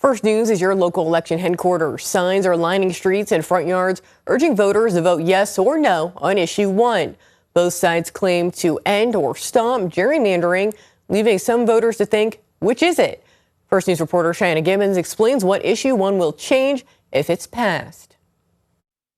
First News is your local election headquarters. Signs are lining streets and front yards, urging voters to vote yes or no on issue 1. Both sides claim to end or stop gerrymandering, leaving some voters to think, which is it? First News reporter Cheyenne Gibbons explains what issue 1 will change if it's passed.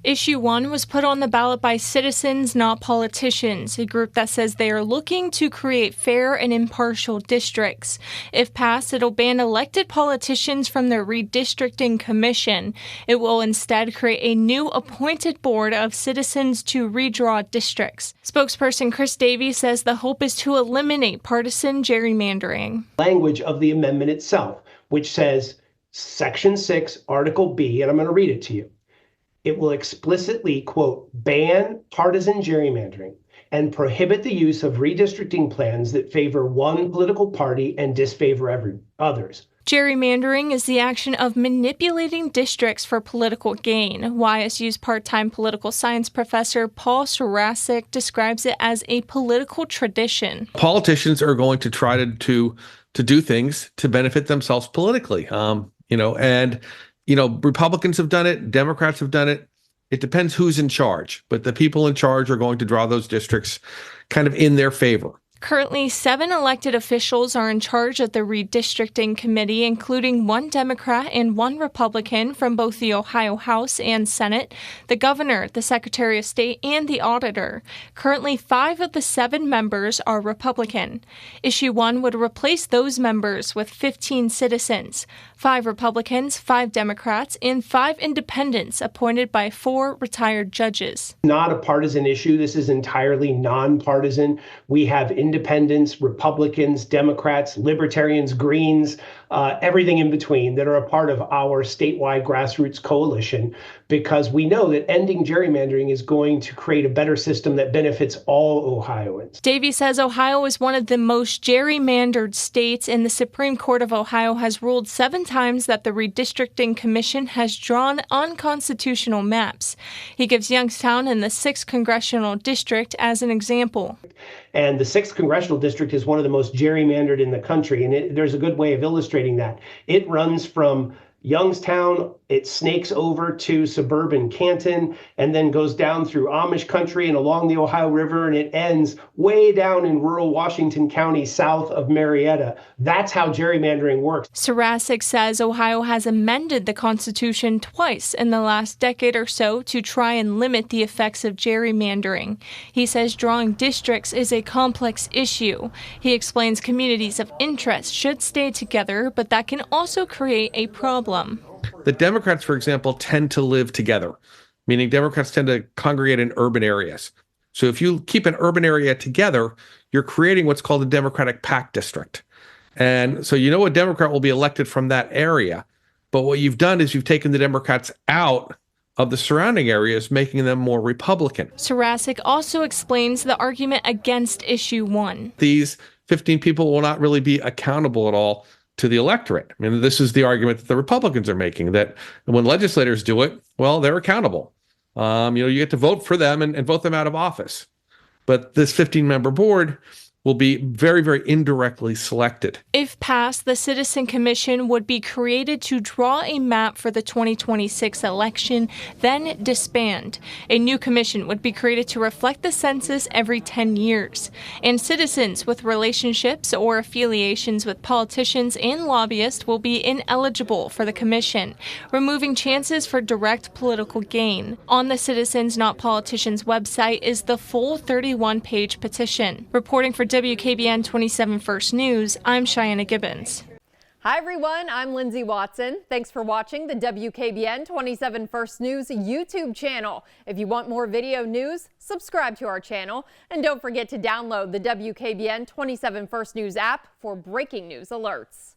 Issue 1 was put on the ballot by citizens, not politicians, a group that says they are looking to create fair and impartial districts. If passed, it'll ban elected politicians from the redistricting commission. It will instead create a new appointed board of citizens to redraw districts. Spokesperson Chris Davies says the hope is to eliminate partisan gerrymandering. Language of the amendment itself, which says Section 6, Article B, and I'm going to read it to you. It will explicitly, quote, ban partisan gerrymandering and prohibit the use of redistricting plans that favor one political party and disfavor others. Gerrymandering is the action of manipulating districts for political gain. YSU's part-time political science professor Paul Sarasic describes it as a political tradition. Politicians are going to try to do things to benefit themselves politically, Republicans have done it, Democrats have done it. It depends who's in charge, but the people in charge are going to draw those districts kind of in their favor. Currently, 7 elected officials are in charge of the redistricting committee, including 1 Democrat and 1 Republican from both the Ohio House and Senate, the governor, the Secretary of State, and the auditor. Currently, 5 of the 7 members are Republican. Issue 1 would replace those members with 15 citizens, 5 Republicans, 5 Democrats, and 5 independents appointed by 4 retired judges. Not a partisan issue. This is entirely nonpartisan. We have independents, Republicans, Democrats, Libertarians, Greens, everything in between that are a part of our statewide grassroots coalition, because we know that ending gerrymandering is going to create a better system that benefits all Ohioans. Davies says Ohio is one of the most gerrymandered states, and the Supreme Court of Ohio has ruled 7 times that the redistricting commission has drawn unconstitutional maps. He gives Youngstown and the 6th congressional district as an example. And the 6th congressional district is one of the most gerrymandered in the country. And there's a good way of illustrating that. It runs from Youngstown, it snakes over to suburban Canton, and then goes down through Amish country and along the Ohio River, and it ends way down in rural Washington County south of Marietta. That's how gerrymandering works. Sarasic says Ohio has amended the Constitution twice in the last decade or so to try and limit the effects of gerrymandering. He says drawing districts is a complex issue. He explains communities of interest should stay together, but that can also create a problem. The Democrats, for example, tend to live together, meaning Democrats tend to congregate in urban areas. So if you keep an urban area together, you're creating what's called a Democratic PAC district. And so a Democrat will be elected from that area. But what you've done is you've taken the Democrats out of the surrounding areas, making them more Republican. Sarasic also explains the argument against issue 1. These 15 people will not really be accountable at all to the electorate. I mean, this is the argument that the Republicans are making, that when legislators do it, well, they're accountable. You get to vote for them and vote them out of office. But this 15-member board will be very, very indirectly selected. If passed, the Citizen Commission would be created to draw a map for the 2026 election, then disband. A new commission would be created to reflect the census every 10 years. And citizens with relationships or affiliations with politicians and lobbyists will be ineligible for the commission, removing chances for direct political gain. On the Citizens Not Politicians website is the full 31-page petition. Reporting for WKBN 27 First News, I'm Cheyenne Gibbons. Hi everyone, I'm Lindsay Watson. Thanks for watching the WKBN 27 First News YouTube channel. If you want more video news, subscribe to our channel. And don't forget to download the WKBN 27 First News app for breaking news alerts.